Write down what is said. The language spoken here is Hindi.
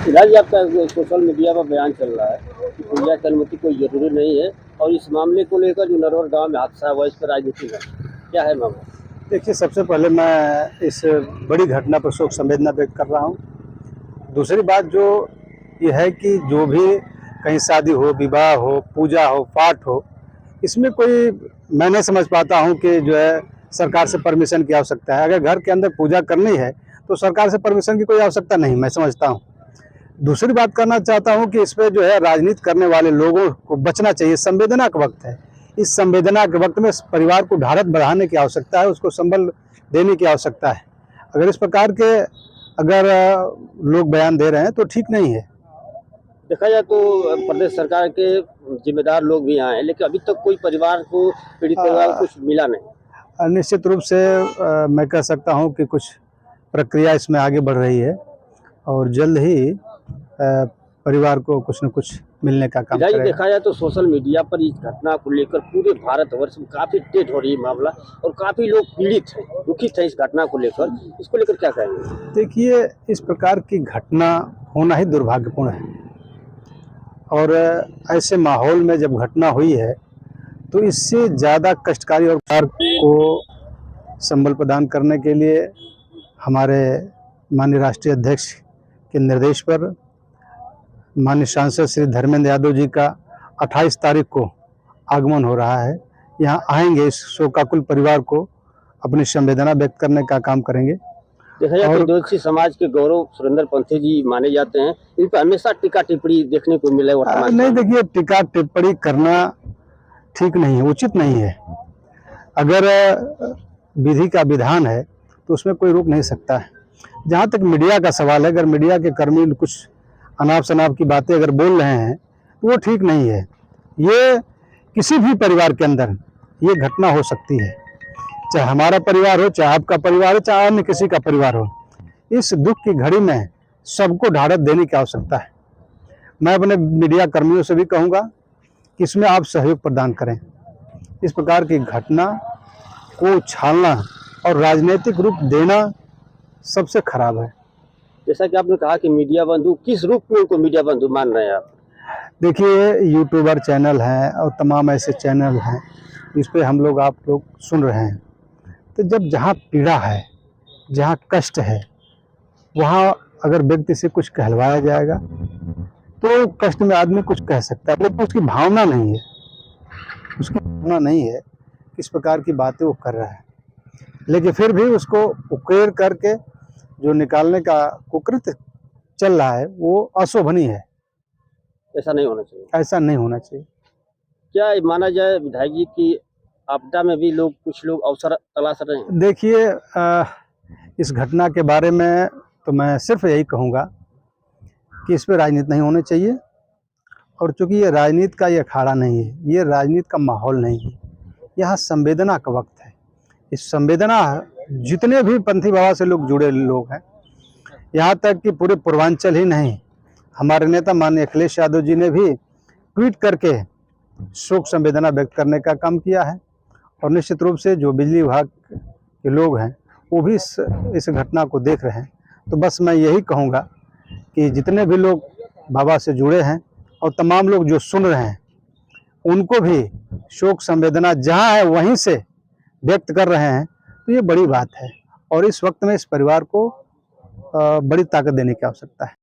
फिलहाल ये आपका सोशल मीडिया पर बयान चल रहा है कि पूजा की अनुमति कोई जरूरी नहीं है और इस मामले को लेकर जो नरवर गांव में हादसा हुआ इस पर राजनीति है, क्या है मामला? देखिए, सबसे पहले मैं इस बड़ी घटना पर शोक संवेदना व्यक्त कर रहा हूँ। दूसरी बात जो ये है कि जो भी कहीं शादी हो, विवाह हो, पूजा हो, पाठ हो, इसमें कोई मैं नहीं समझ पाता हूँ कि जो है सरकार से परमिशन की आवश्यकता है। अगर घर के अंदर पूजा करनी है तो सरकार से परमिशन की कोई आवश्यकता नहीं, मैं समझता हूँ। दूसरी बात करना चाहता हूँ कि इसमें जो है राजनीति करने वाले लोगों को बचना चाहिए। संवेदना का वक्त है। इस संवेदना के वक्त में परिवार को ढाढ़स बढ़ाने की आवश्यकता है, उसको संबल देने की आवश्यकता है। अगर इस प्रकार के लोग बयान दे रहे हैं तो ठीक नहीं है। देखा जाए तो प्रदेश सरकार के जिम्मेदार लोग भी आए हैं, लेकिन अभी तक कोई परिवार को, पीड़ित परिवार को कुछ मिला नहीं। निश्चित रूप से मैं कह सकता हूँ कि कुछ प्रक्रिया इसमें आगे बढ़ रही है और जल्द ही परिवार को कुछ न कुछ मिलने का काम करेगा। देखा जाए तो सोशल मीडिया पर इस घटना को लेकर पूरे भारतवर्ष में काफी तेज हो रही है मामला और काफी लोग पीड़ित हैं, दुखित हैं इस घटना को लेकर। इसको लेकर क्या कहेंगे? देखिए, इस प्रकार की घटना होना ही दुर्भाग्यपूर्ण है और ऐसे माहौल में जब घटना हुई है तो इससे ज़्यादा कष्टकारी और परिवार को संबल प्रदान करने के लिए हमारे माननीय राष्ट्रीय अध्यक्ष के निर्देश पर माननीय सांसद श्री धर्मेंद्र यादव जी का 28 तारीख को आगमन हो रहा है। यहाँ आएंगे, इस शोकाकुल परिवार को अपनी संवेदना व्यक्त करने का काम करेंगे। देखा जाए तो दोषी समाज के गौरव सुरेंद्र पंथी जी माने जाते हैं, इन पर हमेशा टीका टिप्पणी देखने को मिले। नहीं, देखिए, टीका टिप्पणी करना ठीक नहीं है, उचित नहीं है। अगर विधि का विधान है तो उसमें कोई रोक नहीं सकता है। जहाँ तक मीडिया का सवाल है, अगर मीडिया के कर्मी कुछ अनाप शनाप की बातें अगर बोल रहे हैं तो वो ठीक नहीं है। ये किसी भी परिवार के अंदर ये घटना हो सकती है, चाहे हमारा परिवार हो, चाहे आपका परिवार हो, चाहे अन्य किसी का परिवार हो। इस दुख की घड़ी में सबको ढाढ़स देने की आवश्यकता है। मैं अपने मीडिया कर्मियों से भी कहूँगा कि इसमें आप सहयोग प्रदान करें। इस प्रकार की घटना को उछालना और राजनीतिक रूप देना सबसे खराब है। जैसा कि आपने कहा कि मीडिया बंधु, किस रूप में उनको मीडिया बंधु मान रहे हैं आप? देखिए, यूट्यूबर चैनल हैं और तमाम ऐसे चैनल हैं इस पे हम लोग, आप लोग सुन रहे हैं। तो जब जहाँ पीड़ा है, जहाँ कष्ट है, वहाँ अगर व्यक्ति से कुछ कहलवाया जाएगा तो कष्ट में आदमी कुछ कह सकता है, लेकिन उसकी भावना नहीं है, उसकी भावना नहीं है किस प्रकार की बातें वो कर रहा है। लेकिन फिर भी उसको उकेर करके जो निकालने का कुकृत्य चल रहा है वो अशोभनीय है। ऐसा नहीं होना चाहिए। ऐसा नहीं होना चाहिए। क्या माना जाए विधायक जी की आपदा में भी कुछ लोग अवसर तलाश रहे हैं? देखिए, इस घटना के बारे में तो मैं सिर्फ यही कहूँगा कि इस पर राजनीति नहीं होनी चाहिए और चूंकि ये राजनीति का ये अखाड़ा नहीं है, ये राजनीति का माहौल नहीं है, यहाँ संवेदना का वक्त है। इस संवेदना, जितने भी पंथी बाबा से जुड़े लोग हैं, यहाँ तक कि पूरे पूर्वांचल ही नहीं, हमारे नेता माननीय अखिलेश यादव जी ने भी ट्वीट करके शोक संवेदना व्यक्त करने का काम किया है और निश्चित रूप से जो बिजली विभाग के लोग हैं वो भी इस घटना को देख रहे हैं। तो बस मैं यही कहूँगा कि जितने भी लोग बाबा से जुड़े हैं और तमाम लोग जो सुन रहे हैं उनको भी शोक संवेदना जहाँ है वहीं से व्यक्त कर रहे हैं, तो ये बड़ी बात है और इस वक्त में इस परिवार को बड़ी ताकत देने की आवश्यकता है।